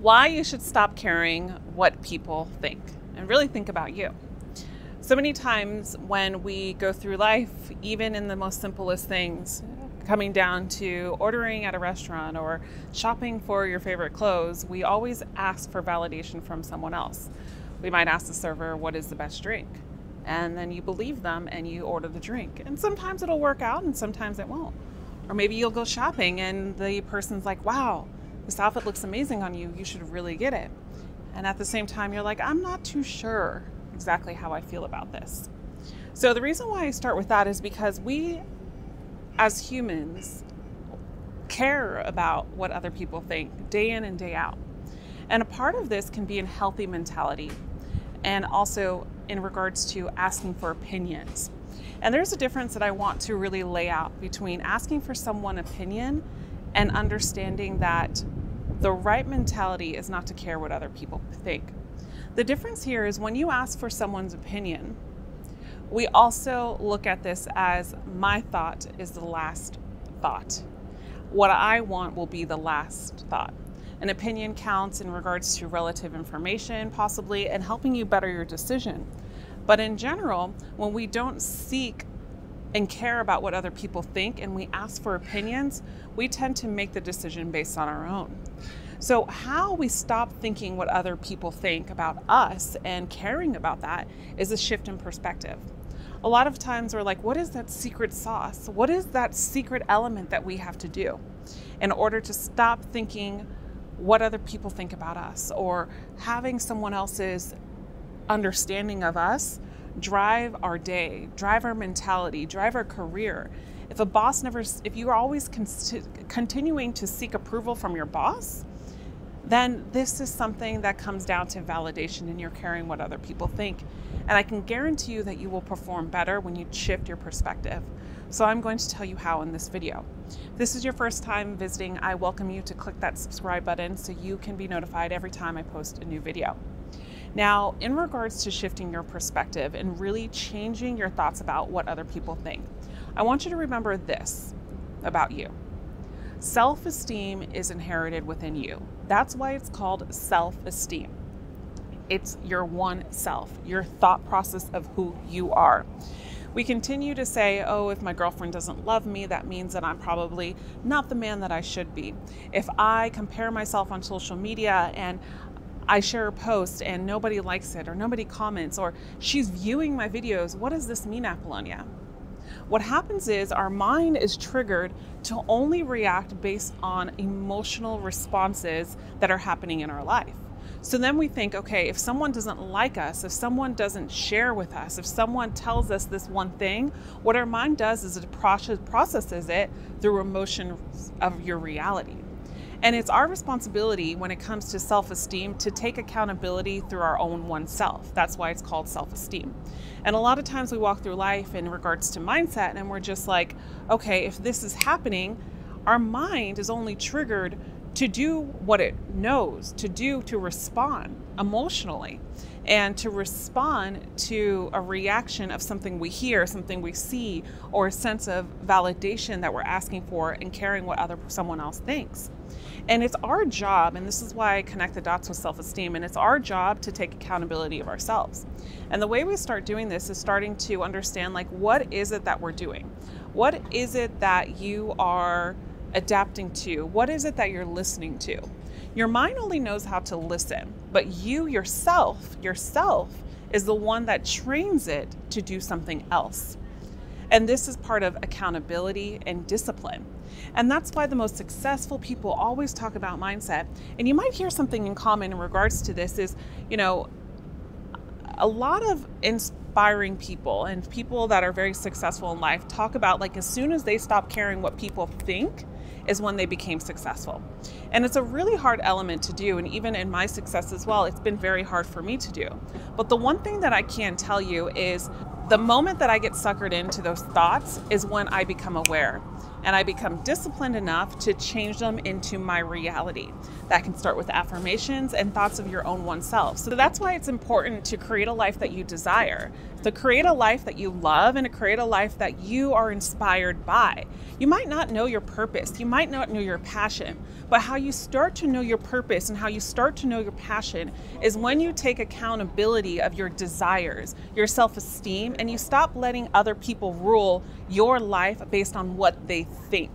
Why you should stop caring what people think and really think about you. So many times when we go through life, even in the most simplest things, coming down to ordering at a restaurant or shopping for your favorite clothes, we always ask for validation from someone else. We might ask the server, what is the best drink? And then you believe them and you order the drink. And sometimes it'll work out and sometimes it won't. Or maybe you'll go shopping and the person's like, wow, this outfit looks amazing on you. You should really get it. And at the same time, you're like, I'm not too sure exactly how I feel about this. So the reason why I start with that is because we, as humans, care about what other people think day in and day out. And a part of this can be a healthy mentality and also in regards to asking for opinions. And there's a difference that I want to really lay out between asking for someone's opinion and understanding that the right mentality is not to care what other people think. The difference here is when you ask for someone's opinion, we also look at this as my thought is the last thought. What I want will be the last thought. An opinion counts in regards to relative information, possibly, and helping you better your decision. But in general, when we don't seek and care about what other people think and we ask for opinions, we tend to make the decision based on our own. So how we stop thinking what other people think about us and caring about that is a shift in perspective. A lot of times we're like, what is that secret sauce? What is that secret element that we have to do in order to stop thinking what other people think about us or having someone else's understanding of us drive our day, drive our mentality, drive our career. If you are always continuing to seek approval from your boss, then this is something that comes down to validation and you're caring what other people think. And I can guarantee you that you will perform better when you shift your perspective. So I'm going to tell you how in this video. If this is your first time visiting, I welcome you to click that subscribe button so you can be notified every time I post a new video. Now, in regards to shifting your perspective and really changing your thoughts about what other people think, I want you to remember this about you. Self-esteem is inherited within you. That's why it's called self-esteem. It's your one self, your thought process of who you are. We continue to say, oh, if my girlfriend doesn't love me, that means that I'm probably not the man that I should be. If I compare myself on social media and I share a post and nobody likes it or nobody comments or she's viewing my videos, what does this mean, Apollonia? What happens is our mind is triggered to only react based on emotional responses that are happening in our life. So then we think, okay, if someone doesn't like us, if someone doesn't share with us, if someone tells us this one thing, what our mind does is it processes it through emotions of your reality. And it's our responsibility when it comes to self-esteem to take accountability through our own oneself. That's why it's called self-esteem. And a lot of times we walk through life in regards to mindset and we're just like, okay, if this is happening, our mind is only triggered to do what it knows to do, to respond emotionally and to respond to a reaction of something we hear, something we see, or a sense of validation that we're asking for and caring what someone else thinks. And it's our job, and this is why I connect the dots with self-esteem, and it's our job to take accountability of ourselves. And the way we start doing this is starting to understand, like, what is it that we're doing? What is it that you are adapting to? What is it that you're listening to? Your mind only knows how to listen, but you yourself is the one that trains it to do something else. And this is part of accountability and discipline. And that's why the most successful people always talk about mindset. And you might hear something in common in regards to this is, you know, a lot of inspiring people and people that are very successful in life talk about, like, as soon as they stop caring what people think is when they became successful. And it's a really hard element to do. And even in my success as well, it's been very hard for me to do. But the one thing that I can tell you is the moment that I get suckered into those thoughts is when I become aware. and I become disciplined enough to change them into my reality. That can start with affirmations and thoughts of your own oneself. So that's why it's important to create a life that you desire, to create a life that you love, and to create a life that you are inspired by. You might not know your purpose, you might not know your passion, but how you start to know your purpose and how you start to know your passion is when you take accountability of your desires, your self-esteem, and you stop letting other people rule your life based on what they think.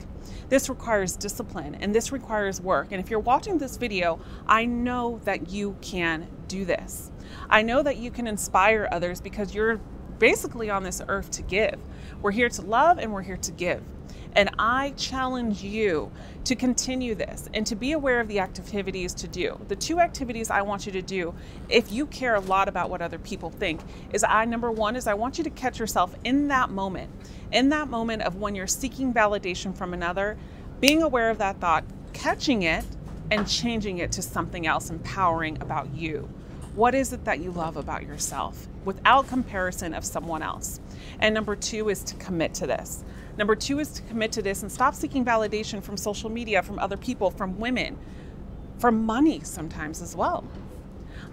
This requires discipline and this requires work. And if you're watching this video, I know that you can do this. I know that you can inspire others because you're basically on this earth to give. We're here to love and we're here to give. And I challenge you to continue this and to be aware of the activities to do. The 2 activities I want you to do, if you care a lot about what other people think, is number 1 is I want you to catch yourself in that moment of when you're seeking validation from another, being aware of that thought, catching it and changing it to something else empowering about you. What is it that you love about yourself without comparison of someone else? And number 2 is to commit to this. Number 2 is to commit to this and stop seeking validation from social media, from other people, from women, from money sometimes as well.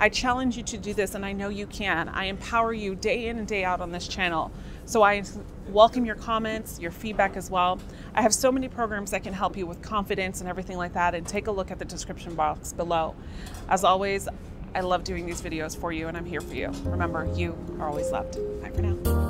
I challenge you to do this, and I know you can. I empower you day in and day out on this channel. So I welcome your comments, your feedback as well. I have so many programs that can help you with confidence and everything like that, and take a look at the description box below. As always, I love doing these videos for you, and I'm here for you. Remember, you are always loved. Bye for now.